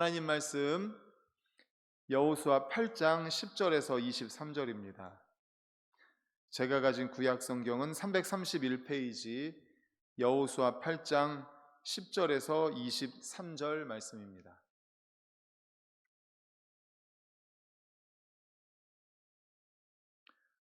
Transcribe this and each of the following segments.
하나님 말씀 여호수아 8장 10절에서 23절입니다. 제가 가진 구약 성경은 331페이지 여호수아 8장 10절에서 23절 말씀입니다.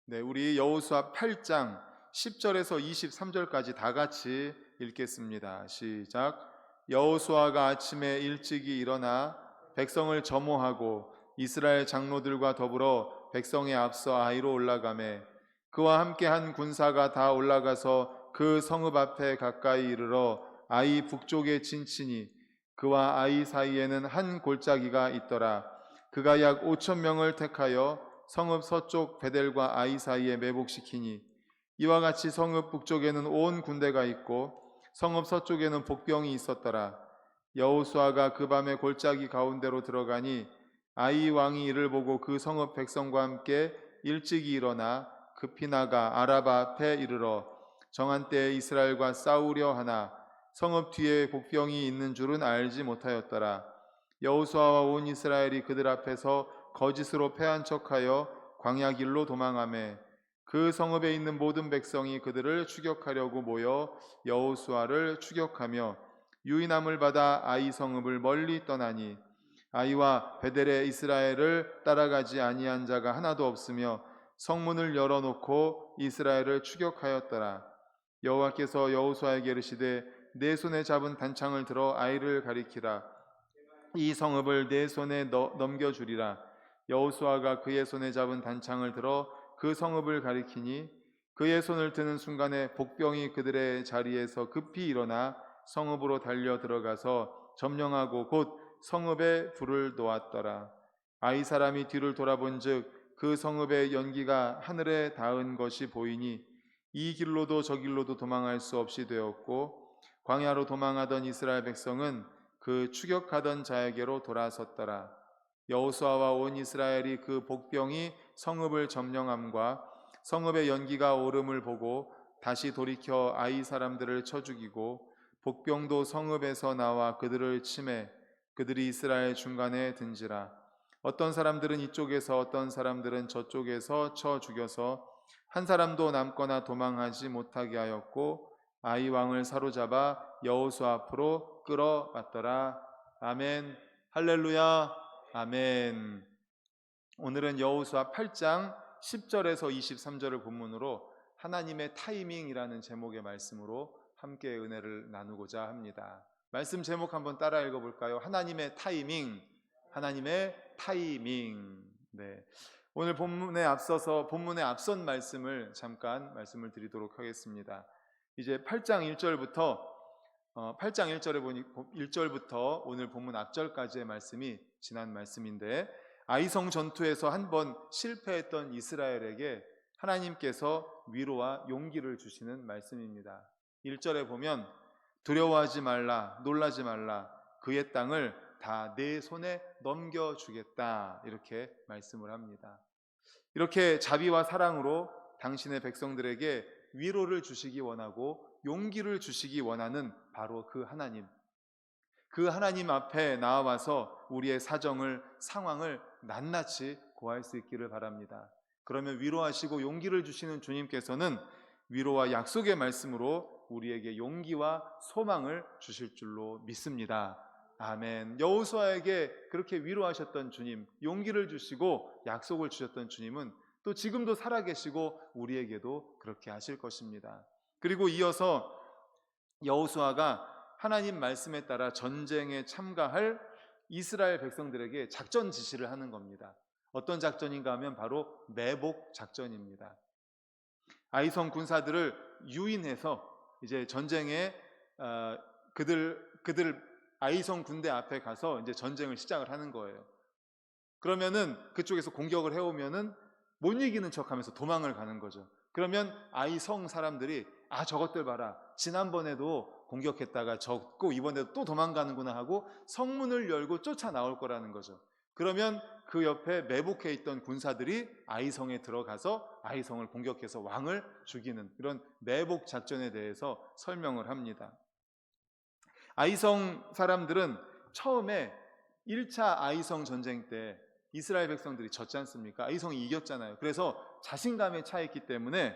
네, 우리 여호수아 8장 10절에서 23절까지 다 같이 읽겠습니다. 시작. 여호수아가 아침에 일찍이 일어나 백성을 점호하고 이스라엘 장로들과 더불어 백성에 앞서 아이로 올라가매 그와 함께 한 군사가 다 올라가서 그 성읍 앞에 가까이 이르러 아이 북쪽에 진치니 그와 아이 사이에는 한 골짜기가 있더라. 그가 약 5천 명을 택하여 성읍 서쪽 베델과 아이 사이에 매복시키니 이와 같이 성읍 북쪽에는 온 군대가 있고 성읍 서쪽에는 복병이 있었더라. 여호수아가 그 밤에 골짜기 가운데로 들어가니 아이 왕이 이를 보고 그 성읍 백성과 함께 일찍이 일어나 급히 나가 아라바 앞에 이르러 정한 때에 이스라엘과 싸우려 하나 성읍 뒤에 복병이 있는 줄은 알지 못하였더라. 여호수아와 온 이스라엘이 그들 앞에서 거짓으로 패한 척하여 광야 길로 도망하매 그 성읍에 있는 모든 백성이 그들을 추격하려고 모여 여호수아를 추격하며 유인함을 받아 아이 성읍을 멀리 떠나니 아이와 베델의 이스라엘을 따라가지 아니한 자가 하나도 없으며 성문을 열어놓고 이스라엘을 추격하였더라. 여호와께서 여호수아에게 이르시되 내 손에 잡은 단창을 들어 아이를 가리키라. 이 성읍을 내 손에 넘겨주리라. 여호수아가 그의 손에 잡은 단창을 들어 그 성읍을 가리키니 그의 손을 드는 순간에 복병이 그들의 자리에서 급히 일어나 성읍으로 달려 들어가서 점령하고 곧 성읍에 불을 놓았더라. 아이 사람이 뒤를 돌아본즉 그 성읍의 연기가 하늘에 닿은 것이 보이니 이 길로도 저 길로도 도망할 수 없이 되었고 광야로 도망하던 이스라엘 백성은 그 추격하던 자에게로 돌아섰더라. 여호수아와 온 이스라엘이 그 복병이 성읍을 점령함과 성읍의 연기가 오름을 보고 다시 돌이켜 아이 사람들을 쳐 죽이고 복병도 성읍에서 나와 그들을 치매 그들이 이스라엘 중간에 든지라. 어떤 사람들은 이쪽에서 어떤 사람들은 저쪽에서 쳐 죽여서 한 사람도 남거나 도망하지 못하게 하였고 아이 왕을 사로잡아 여호수아 앞으로 끌어왔더라. 아멘. 할렐루야. 아멘. 오늘은 여호수아 8장 10절에서 23절을 본문으로 하나님의 타이밍이라는 제목의 말씀으로 함께 은혜를 나누고자 합니다. 말씀 제목 한번 따라 읽어볼까요? 하나님의 타이밍, 하나님의 타이밍. 네. 오늘 본문에 앞선 말씀을 잠깐 말씀을 드리도록 하겠습니다. 이제 8장 1절부터 1절부터 오늘 본문 앞절까지의 말씀이 지난 말씀인데 아이성 전투에서 한 번 실패했던 이스라엘에게 하나님께서 위로와 용기를 주시는 말씀입니다. 1절에 보면 두려워하지 말라, 놀라지 말라, 그의 땅을 다 내 손에 넘겨주겠다 이렇게 말씀을 합니다. 이렇게 자비와 사랑으로 당신의 백성들에게 위로를 주시기 원하고 용기를 주시기 원하는 바로 그 하나님 앞에 나와서 우리의 상황을 낱낱이 고할 수 있기를 바랍니다. 그러면 위로하시고 용기를 주시는 주님께서는 위로와 약속의 말씀으로 우리에게 용기와 소망을 주실 줄로 믿습니다. 아멘. 여호수아에게 그렇게 위로하셨던 주님, 용기를 주시고 약속을 주셨던 주님은 또 지금도 살아계시고 우리에게도 그렇게 하실 것입니다. 그리고 이어서 여호수아가 하나님 말씀에 따라 전쟁에 참가할 이스라엘 백성들에게 작전 지시를 하는 겁니다. 어떤 작전인가 하면 바로 매복 작전입니다. 아이성 군사들을 유인해서 이제 전쟁에 그들 아이성 군대 앞에 가서 이제 전쟁을 시작을 하는 거예요. 그러면은 그쪽에서 공격을 해오면은 못 이기는 척하면서 도망을 가는 거죠. 그러면 아이성 사람들이 저것들 봐라, 지난번에도 공격했다가 졌고 이번에도 또 도망가는구나 하고 성문을 열고 쫓아 나올 거라는 거죠. 그러면 그 옆에 매복해 있던 군사들이 아이성에 들어가서 아이성을 공격해서 왕을 죽이는 이런 매복 작전에 대해서 설명을 합니다. 아이성 사람들은 처음에 1차 아이성 전쟁 때 이스라엘 백성들이 졌지 않습니까? 아이성이 이겼잖아요. 그래서 자신감에 차 있기 때문에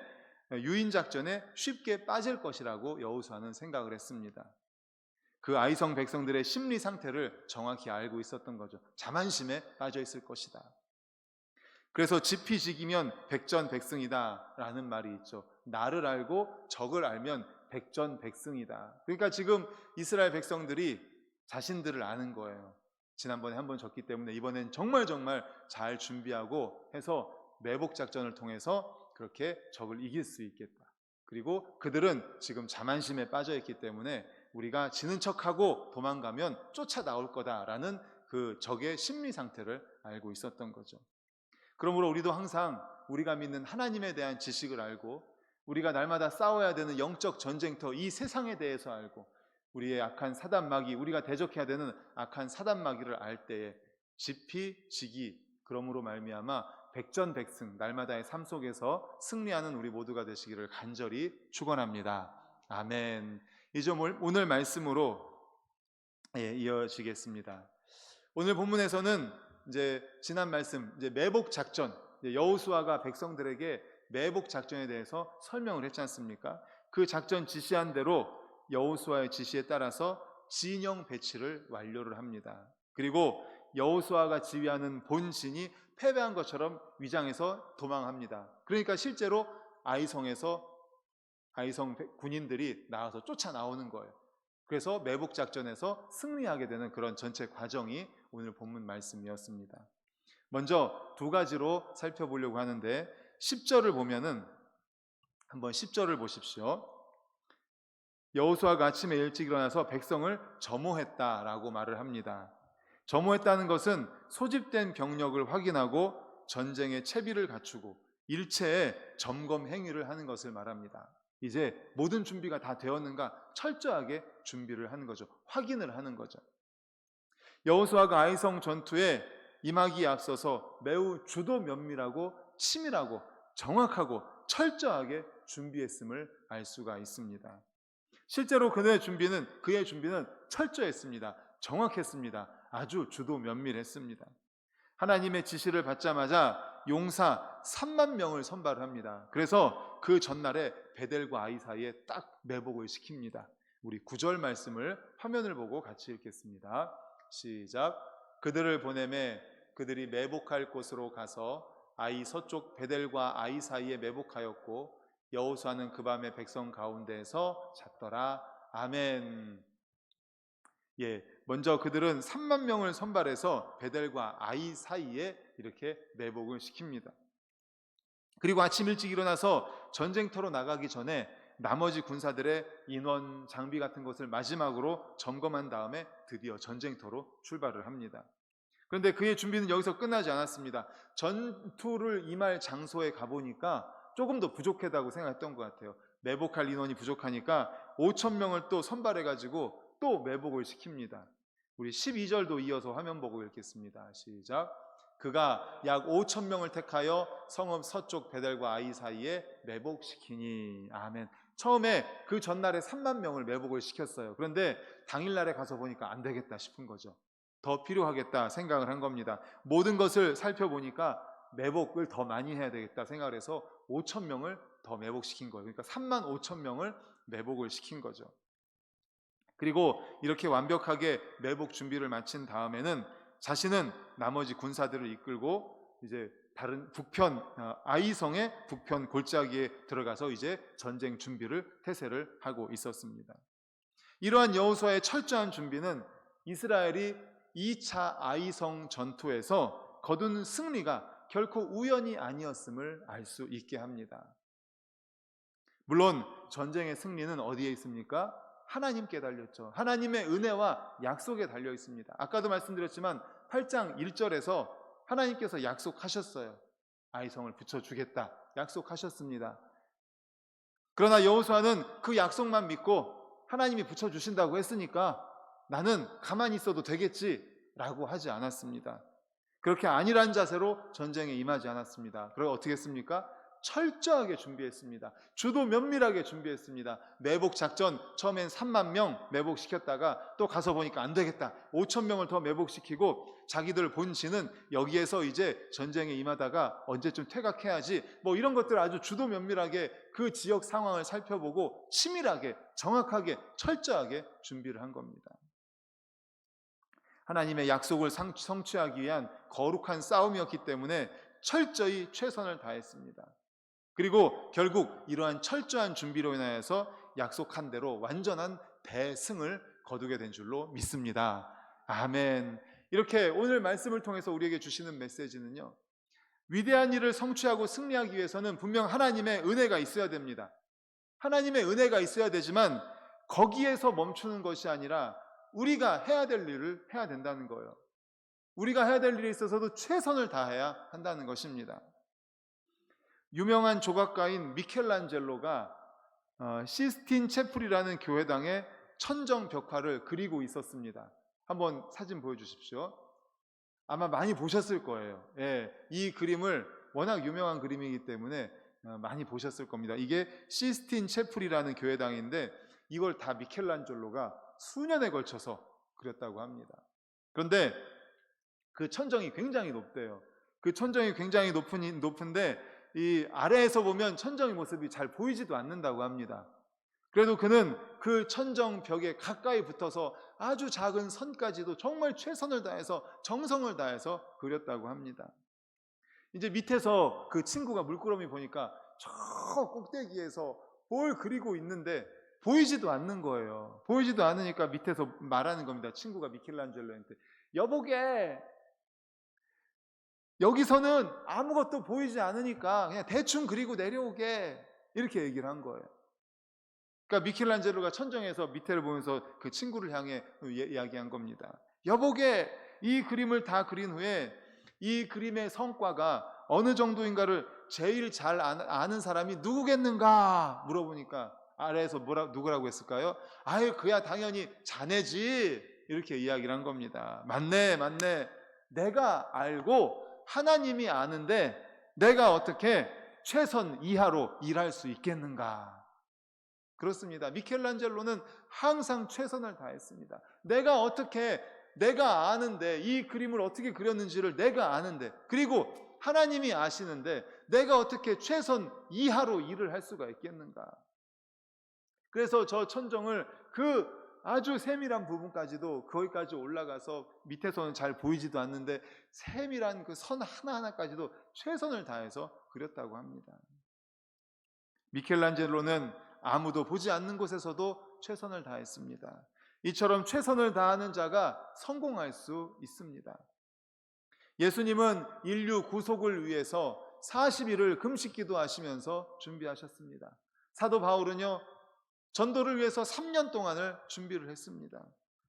유인 작전에 쉽게 빠질 것이라고 여호수아는 생각을 했습니다. 그 아이성 백성들의 심리 상태를 정확히 알고 있었던 거죠. 자만심에 빠져 있을 것이다. 그래서 지피지기면 백전백승이다 라는 말이 있죠. 나를 알고 적을 알면 백전백승이다. 그러니까 지금 이스라엘 백성들이 자신들을 아는 거예요. 지난번에 한번 졌기 때문에 이번엔 정말 잘 준비하고 해서 매복 작전을 통해서 그렇게 적을 이길 수 있겠다. 그리고 그들은 지금 자만심에 빠져 있기 때문에 우리가 지는 척하고 도망가면 쫓아 나올 거다라는 그 적의 심리 상태를 알고 있었던 거죠. 그러므로 우리도 항상 우리가 믿는 하나님에 대한 지식을 알고 우리가 날마다 싸워야 되는 영적 전쟁터 이 세상에 대해서 알고 우리의 악한 사단마귀, 우리가 대적해야 되는 악한 사단마귀를 알 때에 지피지기, 그러므로 말미암아 백전백승, 날마다의 삶 속에서 승리하는 우리 모두가 되시기를 간절히 축원합니다. 아멘. 이제 오늘 말씀으로 이어지겠습니다. 오늘 본문에서는 이제 지난 말씀, 이제 매복 작전, 여호수아가 백성들에게 매복 작전에 대해서 설명을 했지 않습니까? 그 작전 지시한 대로 여호수아의 지시에 따라서 진영 배치를 완료를 합니다. 그리고 여호수아가 지휘하는 본진이 패배한 것처럼 위장해서 도망합니다. 그러니까 실제로 아이성 군인들이 나와서 쫓아 나오는 거예요. 그래서 매복 작전에서 승리하게 되는 그런 전체 과정이 오늘 본문 말씀이었습니다. 먼저 두 가지로 살펴보려고 하는데 10절을 보면은 한번 10절을 보십시오. 여호수아가 아침에 일찍 일어나서 백성을 점호했다라고 말을 합니다. 점호했다는 것은 소집된 병력을 확인하고 전쟁의 채비를 갖추고 일체의 점검 행위를 하는 것을 말합니다. 이제 모든 준비가 다 되었는가 철저하게 준비를 하는 거죠. 확인을 하는 거죠. 여호수아가 아이성 전투에 임하기에 앞서서 매우 주도 면밀하고 치밀하고 정확하고 철저하게 준비했음을 알 수가 있습니다. 실제로 그의 준비는 철저했습니다. 정확했습니다. 아주 주도 면밀했습니다. 하나님의 지시를 받자마자 용사 3만 명을 선발합니다. 그래서 그 전날에 베델과 아이 사이에 딱 매복을 시킵니다. 우리 9절 말씀을 화면을 보고 같이 읽겠습니다. 시작. 그들을 보내매 그들이 매복할 곳으로 가서 아이 서쪽 베델과 아이 사이에 매복하였고 여호수아는 그 밤에 백성 가운데에서 잤더라. 아멘. 먼저 그들은 3만 명을 선발해서 베델과 아이 사이에 이렇게 매복을 시킵니다. 그리고 아침 일찍 일어나서 전쟁터로 나가기 전에 나머지 군사들의 인원, 장비 같은 것을 마지막으로 점검한 다음에 드디어 전쟁터로 출발을 합니다. 그런데 그의 준비는 여기서 끝나지 않았습니다. 전투를 임할 장소에 가보니까 조금 더 부족하다고 생각했던 것 같아요. 매복할 인원이 부족하니까 5천 명을 또 선발해가지고 또 매복을 시킵니다. 우리 12절도 이어서 화면 보고 읽겠습니다. 시작. 그가 약 5천 명을 택하여 성읍 서쪽 베델과 아이 사이에 매복시키니. 아멘. 처음에 그 전날에 3만 명을 매복을 시켰어요. 그런데 당일날에 가서 보니까 안 되겠다 싶은 거죠. 더 필요하겠다 생각을 한 겁니다. 모든 것을 살펴보니까 매복을 더 많이 해야 되겠다 생각을 해서 5천 명을 더 매복시킨 거예요. 그러니까 3만 5천 명을 매복을 시킨 거죠. 그리고 이렇게 완벽하게 매복 준비를 마친 다음에는 자신은 나머지 군사들을 이끌고 이제 다른 북편 아이성의 북편 골짜기에 들어가서 이제 전쟁 준비를 태세를 하고 있었습니다. 이러한 여호수아의 철저한 준비는 이스라엘이 2차 아이성 전투에서 거둔 승리가 결코 우연이 아니었음을 알 수 있게 합니다. 물론 전쟁의 승리는 어디에 있습니까? 하나님께 달렸죠. 하나님의 은혜와 약속에 달려 있습니다. 아까도 말씀드렸지만 8장 1절에서 하나님께서 약속하셨어요. 아이성을 붙여주겠다 약속하셨습니다. 그러나 여호수아는 그 약속만 믿고 하나님이 붙여주신다고 했으니까 나는 가만히 있어도 되겠지라고 하지 않았습니다. 그렇게 안일한 자세로 전쟁에 임하지 않았습니다. 그리고 어떻게 했습니까? 철저하게 준비했습니다. 주도 면밀하게 준비했습니다. 매복 작전, 처음엔 3만 명 매복시켰다가 또 가서 보니까 안 되겠다, 5천 명을 더 매복시키고 자기들 본진은 여기에서 이제 전쟁에 임하다가 언제쯤 퇴각해야지, 뭐 이런 것들 아주 주도 면밀하게 그 지역 상황을 살펴보고 치밀하게, 정확하게, 철저하게 준비를 한 겁니다. 하나님의 약속을 성취하기 위한 거룩한 싸움이었기 때문에 철저히 최선을 다했습니다. 그리고 결국 이러한 철저한 준비로 인하여서 약속한 대로 완전한 대승을 거두게 된 줄로 믿습니다. 아멘. 이렇게 오늘 말씀을 통해서 우리에게 주시는 메시지는요, 위대한 일을 성취하고 승리하기 위해서는 분명 하나님의 은혜가 있어야 됩니다. 하나님의 은혜가 있어야 되지만 거기에서 멈추는 것이 아니라 우리가 해야 될 일을 해야 된다는 거예요. 우리가 해야 될 일에 있어서도 최선을 다해야 한다는 것입니다. 유명한 조각가인 미켈란젤로가 시스틴 채플이라는 교회당의 천정 벽화를 그리고 있었습니다. 한번 사진 보여주십시오. 아마 많이 보셨을 거예요. 예, 이 그림을 워낙 유명한 그림이기 때문에 많이 보셨을 겁니다. 이게 시스틴 채플이라는 교회당인데 이걸 다 미켈란젤로가 수년에 걸쳐서 그렸다고 합니다. 그런데 그 천정이 굉장히 높대요. 그 천정이 굉장히 높은데 이 아래에서 보면 천정의 모습이 잘 보이지도 않는다고 합니다. 그래도 그는 그 천정 벽에 가까이 붙어서 아주 작은 선까지도 정말 최선을 다해서 정성을 다해서 그렸다고 합니다. 이제 밑에서 그 친구가 물끄러미 보니까 저 꼭대기에서 뭘 그리고 있는데 보이지도 않는 거예요. 보이지도 않으니까 밑에서 말하는 겁니다. 친구가 미켈란젤로한테, 여보게, 여기서는 아무것도 보이지 않으니까 그냥 대충 그리고 내려오게, 이렇게 얘기를 한 거예요. 그러니까 미켈란젤로가 천정에서 밑에를 보면서 그 친구를 향해 이야기한 겁니다. 여보게, 이 그림을 다 그린 후에 이 그림의 성과가 어느 정도인가를 제일 잘 아는 사람이 누구겠는가 물어보니까 아래에서 누구라고 했을까요? 아유, 그야 당연히 자네지, 이렇게 이야기를 한 겁니다. 맞네. 내가 알고 하나님이 아는데 내가 어떻게 최선 이하로 일할 수 있겠는가? 그렇습니다. 미켈란젤로는 항상 최선을 다했습니다. 내가 아는데, 이 그림을 어떻게 그렸는지를 내가 아는데, 그리고 하나님이 아시는데 내가 어떻게 최선 이하로 일을 할 수가 있겠는가? 그래서 저 천정을 그 아주 세밀한 부분까지도 거기까지 올라가서 밑에서는 잘 보이지도 않는데 세밀한 그 선 하나하나까지도 최선을 다해서 그렸다고 합니다. 미켈란젤로는 아무도 보지 않는 곳에서도 최선을 다했습니다. 이처럼 최선을 다하는 자가 성공할 수 있습니다. 예수님은 인류 구속을 위해서 40일을 금식 기도하시면서 준비하셨습니다. 사도 바울은요, 전도를 위해서 3년 동안을 준비를 했습니다.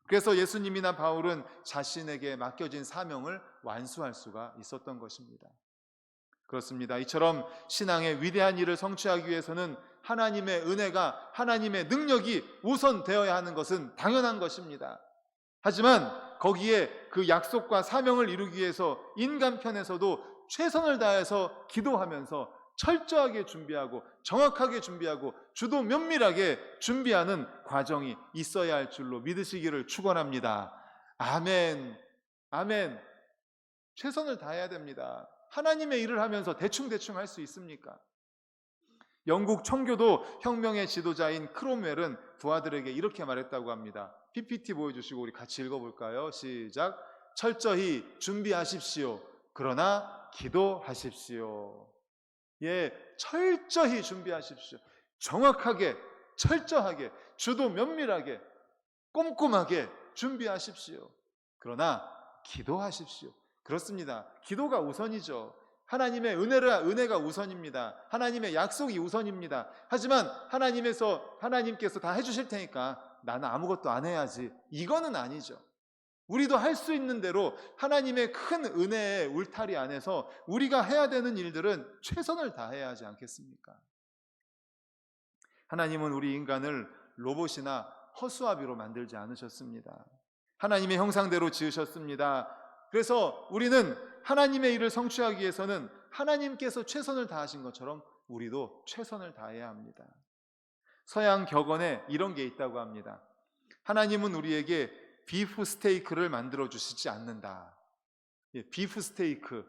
그래서 예수님이나 바울은 자신에게 맡겨진 사명을 완수할 수가 있었던 것입니다. 그렇습니다. 이처럼 신앙의 위대한 일을 성취하기 위해서는 하나님의 은혜가, 하나님의 능력이 우선되어야 하는 것은 당연한 것입니다. 하지만 거기에 그 약속과 사명을 이루기 위해서 인간 편에서도 최선을 다해서 기도하면서 철저하게 준비하고 정확하게 준비하고 주도 면밀하게 준비하는 과정이 있어야 할 줄로 믿으시기를 축원합니다. 아멘. 아멘. 최선을 다해야 됩니다. 하나님의 일을 하면서 대충 할 수 있습니까? 영국 청교도 혁명의 지도자인 크롬웰은 부하들에게 이렇게 말했다고 합니다. PPT 보여주시고 우리 같이 읽어볼까요? 시작. 철저히 준비하십시오. 그러나 기도하십시오. 예, 철저히 준비하십시오. 정확하게, 철저하게, 주도 면밀하게, 꼼꼼하게 준비하십시오. 그러나 기도하십시오. 그렇습니다. 기도가 우선이죠. 하나님의 은혜가 우선입니다. 하나님의 약속이 우선입니다. 하지만 하나님께서 다 해주실 테니까 나는 아무것도 안 해야지, 이거는 아니죠. 우리도 할 수 있는 대로 하나님의 큰 은혜의 울타리 안에서 우리가 해야 되는 일들은 최선을 다해야 하지 않겠습니까? 하나님은 우리 인간을 로봇이나 허수아비로 만들지 않으셨습니다. 하나님의 형상대로 지으셨습니다. 그래서 우리는 하나님의 일을 성취하기 위해서는 하나님께서 최선을 다하신 것처럼 우리도 최선을 다해야 합니다. 서양 격언에 이런 게 있다고 합니다. 하나님은 우리에게 비프 스테이크를 만들어 주시지 않는다. 비프 스테이크.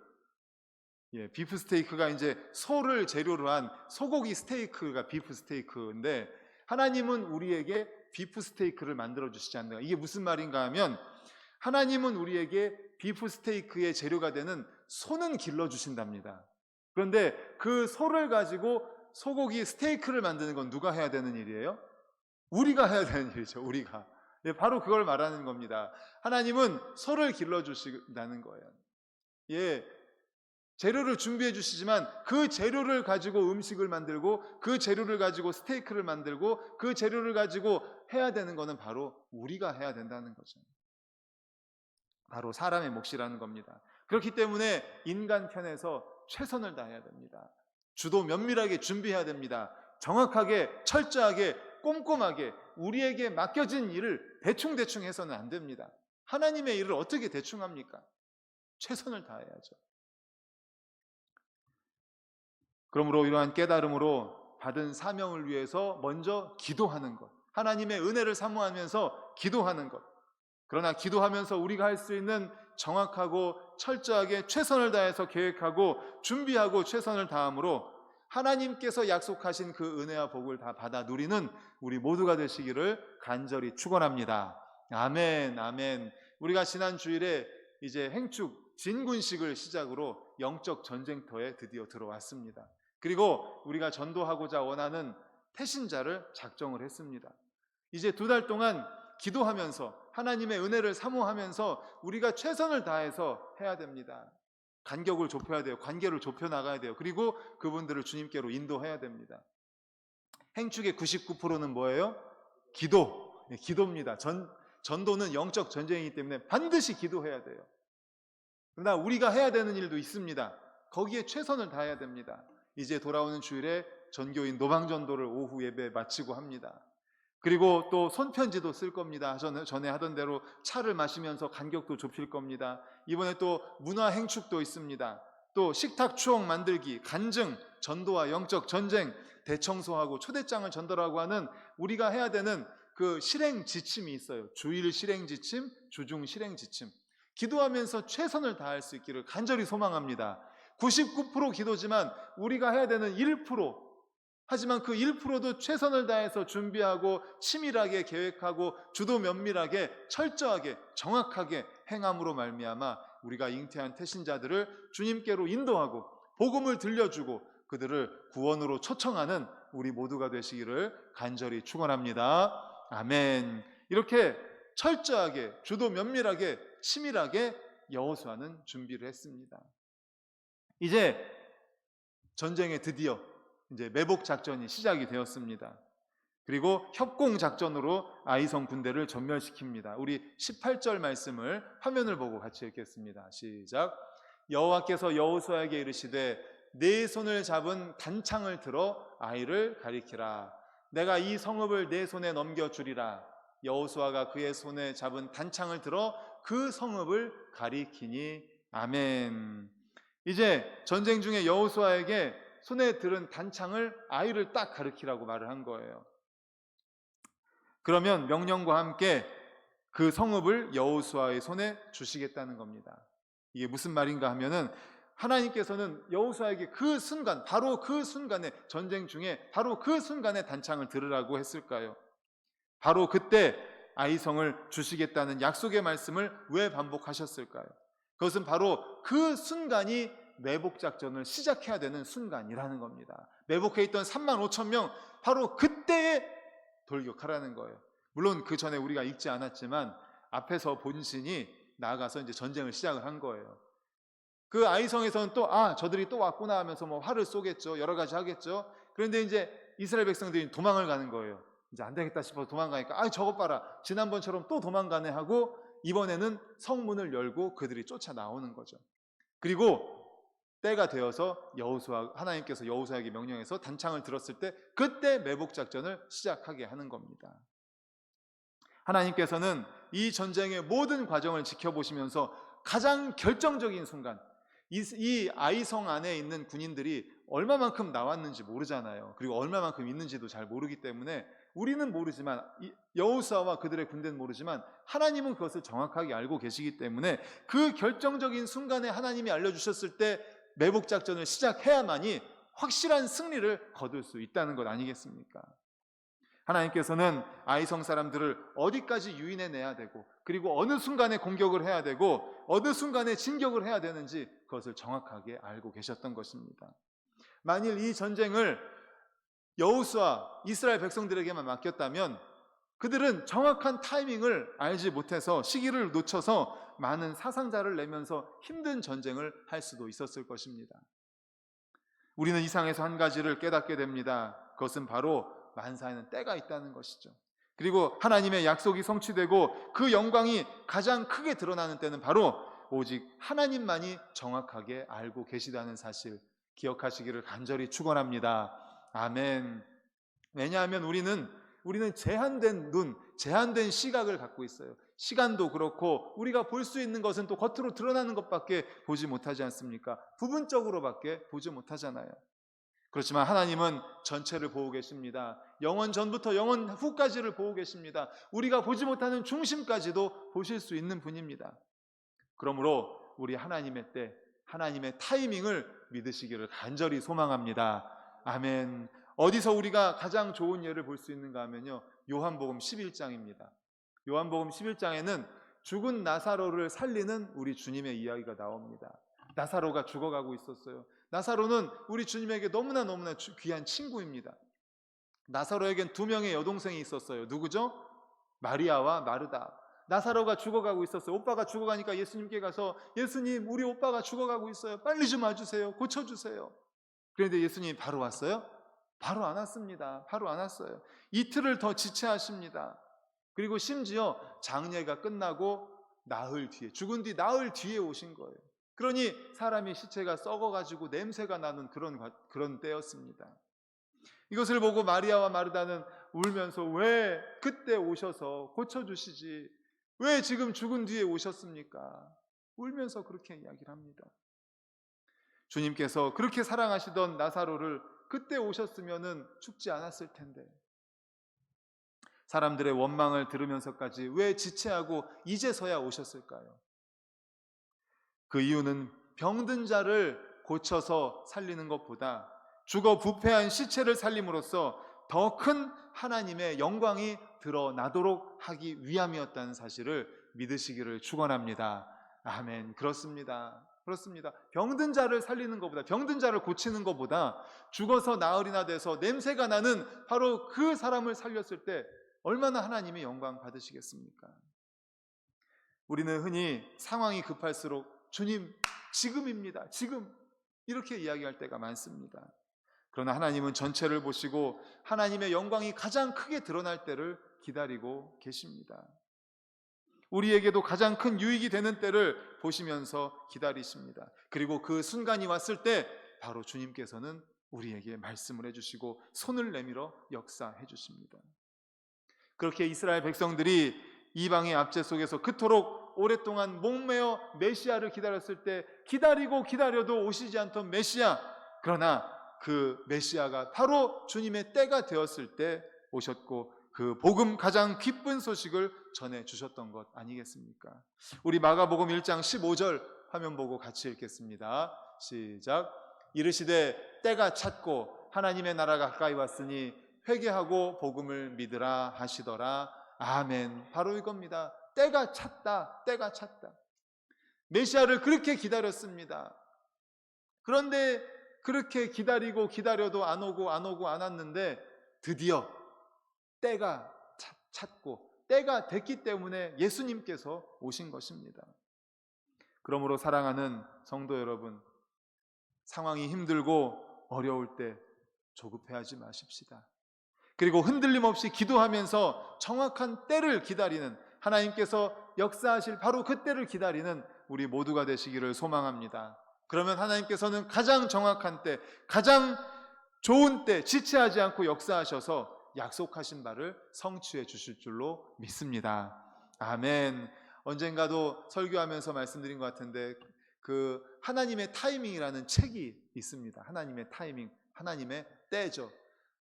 비프 스테이크가 이제 소를 재료로 한 소고기 스테이크가 비프 스테이크인데, 하나님은 우리에게 비프 스테이크를 만들어 주시지 않는다. 이게 무슨 말인가 하면, 하나님은 우리에게 비프 스테이크의 재료가 되는 소는 길러 주신답니다. 그런데 그 소를 가지고 소고기 스테이크를 만드는 건 누가 해야 되는 일이에요? 우리가 해야 되는 일이죠. 우리가. 바로 그걸 말하는 겁니다. 하나님은 소를 길러 주신다는 거예요. 재료를 준비해 주시지만 그 재료를 가지고 음식을 만들고, 그 재료를 가지고 스테이크를 만들고, 그 재료를 가지고 해야 되는 거는 바로 우리가 해야 된다는 거죠. 바로 사람의 몫이라는 겁니다. 그렇기 때문에 인간 편에서 최선을 다해야 됩니다. 주도 면밀하게 준비해야 됩니다. 정확하게, 철저하게, 꼼꼼하게 우리에게 맡겨진 일을 대충대충 해서는 안 됩니다. 하나님의 일을 어떻게 대충 합니까? 최선을 다해야죠. 그러므로 이러한 깨달음으로 받은 사명을 위해서 먼저 기도하는 것, 하나님의 은혜를 사모하면서 기도하는 것, 그러나 기도하면서 우리가 할 수 있는 정확하고 철저하게 최선을 다해서 계획하고 준비하고 최선을 다함으로 하나님께서 약속하신 그 은혜와 복을 다 받아 누리는 우리 모두가 되시기를 간절히 축원합니다. 아멘, 아멘. 우리가 지난 주일에 이제 행축 진군식을 시작으로 영적 전쟁터에 드디어 들어왔습니다. 그리고 우리가 전도하고자 원하는 태신자를 작정을 했습니다. 이제 2달 동안 기도하면서 하나님의 은혜를 사모하면서 우리가 최선을 다해서 해야 됩니다. 간격을 좁혀야 돼요. 관계를 좁혀 나가야 돼요. 그리고 그분들을 주님께로 인도해야 됩니다. 행축의 99%는 뭐예요? 기도. 기도입니다. 전도는 영적 전쟁이기 때문에 반드시 기도해야 돼요. 그러나 우리가 해야 되는 일도 있습니다. 거기에 최선을 다해야 됩니다. 이제 돌아오는 주일에 전교인 노방전도를 오후 예배 마치고 합니다. 그리고 또 손편지도 쓸 겁니다. 전에 하던 대로 차를 마시면서 간격도 좁힐 겁니다. 이번에 또 문화행축도 있습니다. 또 식탁 추억 만들기, 간증, 전도와 영적 전쟁, 대청소하고 초대장을 전달하고 하는 우리가 해야 되는 그 실행 지침이 있어요. 주일 실행 지침, 주중 실행 지침. 기도하면서 최선을 다할 수 있기를 간절히 소망합니다. 99% 기도지만 우리가 해야 되는 1%, 하지만 그 1%도 최선을 다해서 준비하고 치밀하게 계획하고 주도 면밀하게 철저하게 정확하게 행함으로 말미암아 우리가 잉태한 태신자들을 주님께로 인도하고 복음을 들려주고 그들을 구원으로 초청하는 우리 모두가 되시기를 간절히 축원합니다. 아멘. 이렇게 철저하게 주도 면밀하게 치밀하게 여호수아는 준비를 했습니다. 이제 전쟁에 드디어 이제 매복 작전이 시작이 되었습니다. 그리고 협공 작전으로 아이성 군대를 전멸시킵니다. 우리 18절 말씀을 화면을 보고 같이 읽겠습니다. 시작. 여호와께서 여호수아에게 이르시되 네 손을 잡은 단창을 들어 아이를 가리키라. 내가 이 성읍을 네 손에 넘겨주리라. 여호수아가 그의 손에 잡은 단창을 들어 그 성읍을 가리키니. 아멘. 이제 전쟁 중에 여호수아에게 손에 들은 단창을 아이를 딱 가리키라고 말을 한 거예요. 그러면 명령과 함께 그 성읍을 여호수아의 손에 주시겠다는 겁니다. 이게 무슨 말인가 하면은 하나님께서는 여호수아에게 그 순간, 바로 그 순간에, 전쟁 중에 바로 그 순간에 단창을 들으라고 했을까요? 바로 그때 아이성을 주시겠다는 약속의 말씀을 왜 반복하셨을까요? 그것은 바로 그 순간이 매복작전을 시작해야 되는 순간이라는 겁니다. 매복해 있던 35,000명, 바로 그때에 돌격하라는 거예요. 물론 그 전에 우리가 읽지 않았지만 앞에서 본신이 나아가서 이제 전쟁을 시작을 한 거예요. 그 아이성에서는 또 저들이 또 왔구나 하면서 뭐 화를 쏘겠죠. 여러 가지 하겠죠. 그런데 이제 이스라엘 백성들이 도망을 가는 거예요. 이제 안 되겠다 싶어서 도망가니까 저것 봐라, 지난번처럼 또 도망가네 하고 이번에는 성문을 열고 그들이 쫓아 나오는 거죠. 그리고 때가 되어서 하나님께서 여호수아에게 명령해서 단창을 들었을 때 그때 매복 작전을 시작하게 하는 겁니다. 하나님께서는 이 전쟁의 모든 과정을 지켜보시면서 가장 결정적인 순간, 이 아이성 안에 있는 군인들이 얼마만큼 나왔는지 모르잖아요. 그리고 얼마만큼 있는지도 잘 모르기 때문에 우리는 모르지만, 여호수아와 그들의 군대는 모르지만 하나님은 그것을 정확하게 알고 계시기 때문에 그 결정적인 순간에 하나님이 알려주셨을 때 매복 작전을 시작해야만이 확실한 승리를 거둘 수 있다는 것 아니겠습니까? 하나님께서는 아이성 사람들을 어디까지 유인해내야 되고, 그리고 어느 순간에 공격을 해야 되고 어느 순간에 진격을 해야 되는지 그것을 정확하게 알고 계셨던 것입니다. 만일 이 전쟁을 여호수아 이스라엘 백성들에게만 맡겼다면 그들은 정확한 타이밍을 알지 못해서, 시기를 놓쳐서 많은 사상자를 내면서 힘든 전쟁을 할 수도 있었을 것입니다. 우리는 이 상에서 한 가지를 깨닫게 됩니다. 그것은 바로 만사에는 때가 있다는 것이죠. 그리고 하나님의 약속이 성취되고 그 영광이 가장 크게 드러나는 때는 바로 오직 하나님만이 정확하게 알고 계시다는 사실 기억하시기를 간절히 축원합니다. 아멘. 왜냐하면 우리는 제한된 눈, 제한된 시각을 갖고 있어요. 시간도 그렇고 우리가 볼 수 있는 것은 또 겉으로 드러나는 것밖에 보지 못하지 않습니까? 부분적으로밖에 보지 못하잖아요. 그렇지만 하나님은 전체를 보고 계십니다. 영원 전부터 영원 후까지를 보고 계십니다. 우리가 보지 못하는 중심까지도 보실 수 있는 분입니다. 그러므로 우리 하나님의 때, 하나님의 타이밍을 믿으시기를 간절히 소망합니다. 아멘. 어디서 우리가 가장 좋은 예를 볼 수 있는가 하면요, 요한복음 11장입니다. 요한복음 11장에는 죽은 나사로를 살리는 우리 주님의 이야기가 나옵니다. 나사로가 죽어가고 있었어요. 나사로는 우리 주님에게 너무나 귀한 친구입니다. 나사로에겐 두 명의 여동생이 있었어요. 누구죠? 마리아와 마르다. 나사로가 죽어가고 있었어요. 오빠가 죽어가니까 예수님께 가서, 예수님, 우리 오빠가 죽어가고 있어요. 빨리 좀 와주세요. 고쳐주세요. 그런데 예수님이 바로 왔어요? 바로 안 왔습니다. 바로 안 왔어요. 이틀을 더 지체하십니다. 그리고 심지어 장례가 끝나고 나흘 뒤에, 죽은 뒤 나흘 뒤에 오신 거예요. 그러니 사람이 시체가 썩어가지고 냄새가 나는 그런 때였습니다. 이것을 보고 마리아와 마르다는 울면서, 왜 그때 오셔서 고쳐주시지, 왜 지금 죽은 뒤에 오셨습니까? 울면서 그렇게 이야기를 합니다. 주님께서 그렇게 사랑하시던 나사로를 그때 오셨으면 죽지 않았을 텐데, 사람들의 원망을 들으면서까지 왜 지체하고 이제서야 오셨을까요? 그 이유는 병든 자를 고쳐서 살리는 것보다 죽어 부패한 시체를 살림으로써 더 큰 하나님의 영광이 드러나도록 하기 위함이었다는 사실을 믿으시기를 축원합니다. 아멘. 그렇습니다. 병든 자를 살리는 것보다, 병든 자를 고치는 것보다 죽어서 나흘이나 돼서 냄새가 나는 바로 그 사람을 살렸을 때 얼마나 하나님의 영광 받으시겠습니까? 우리는 흔히 상황이 급할수록 주님, 지금입니다. 지금, 이렇게 이야기할 때가 많습니다. 그러나 하나님은 전체를 보시고 하나님의 영광이 가장 크게 드러날 때를 기다리고 계십니다. 우리에게도 가장 큰 유익이 되는 때를 보시면서 기다리십니다. 그리고 그 순간이 왔을 때 바로 주님께서는 우리에게 말씀을 해주시고 손을 내밀어 역사해 주십니다. 그렇게 이스라엘 백성들이 이방의 압제 속에서 그토록 오랫동안 목매어 메시아를 기다렸을 때, 기다리고 기다려도 오시지 않던 메시아, 그러나 그 메시아가 바로 주님의 때가 되었을 때 오셨고 그 복음, 가장 기쁜 소식을 전해주셨던 것 아니겠습니까? 우리 마가복음 1장 15절 화면 보고 같이 읽겠습니다. 시작. 이르시되 때가 찼고 하나님의 나라가 가까이 왔으니 회개하고 복음을 믿으라 하시더라. 아멘. 바로 이겁니다. 때가 찼다. 때가 찼다. 메시아를 그렇게 기다렸습니다. 그런데 그렇게 기다리고 기다려도 안 오고 안 왔는데 드디어 때가 찼고 때가 됐기 때문에 예수님께서 오신 것입니다. 그러므로 사랑하는 성도 여러분, 상황이 힘들고 어려울 때 조급해하지 마십시다. 그리고 흔들림 없이 기도하면서 정확한 때를 기다리는, 하나님께서 역사하실 바로 그 때를 기다리는 우리 모두가 되시기를 소망합니다. 그러면 하나님께서는 가장 정확한 때, 가장 좋은 때 지체하지 않고 역사하셔서 약속하신 바를 성취해 주실 줄로 믿습니다. 아멘. 언젠가도 설교하면서 말씀드린 것 같은데, 그 하나님의 타이밍이라는 책이 있습니다. 하나님의 타이밍, 하나님의 때죠.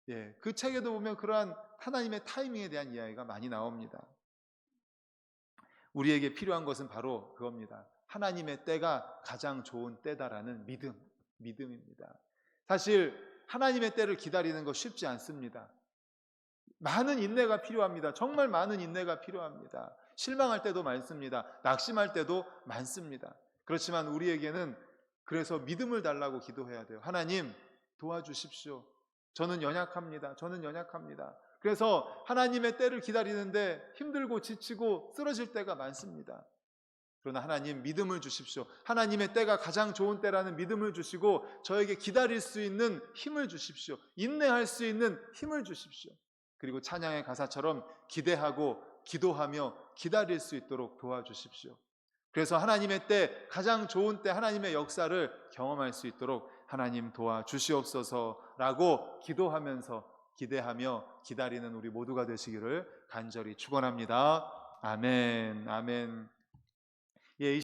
예, 그 책에도 보면 그러한 하나님의 타이밍에 대한 이야기가 많이 나옵니다. 우리에게 필요한 것은 바로 그겁니다. 하나님의 때가 가장 좋은 때다라는 믿음입니다. 사실 하나님의 때를 기다리는 거 쉽지 않습니다. 많은 인내가 필요합니다. 정말 많은 인내가 필요합니다. 실망할 때도 많습니다. 낙심할 때도 많습니다. 그렇지만 우리에게는 그래서 믿음을 달라고 기도해야 돼요. 하나님 도와주십시오. 저는 연약합니다. 그래서 하나님의 때를 기다리는데 힘들고 지치고 쓰러질 때가 많습니다. 그러나 하나님 믿음을 주십시오. 하나님의 때가 가장 좋은 때라는 믿음을 주시고 저에게 기다릴 수 있는 힘을 주십시오. 인내할 수 있는 힘을 주십시오. 그리고 찬양의 가사처럼 기대하고 기도하며 기다릴 수 있도록 도와주십시오. 그래서 하나님의 때, 가장 좋은 때 하나님의 역사를 경험할 수 있도록 하나님 도와주시옵소서라고 기도하면서 기대하며 기다리는 우리 모두가 되시기를 간절히 축원합니다. 아멘. 아멘. 예,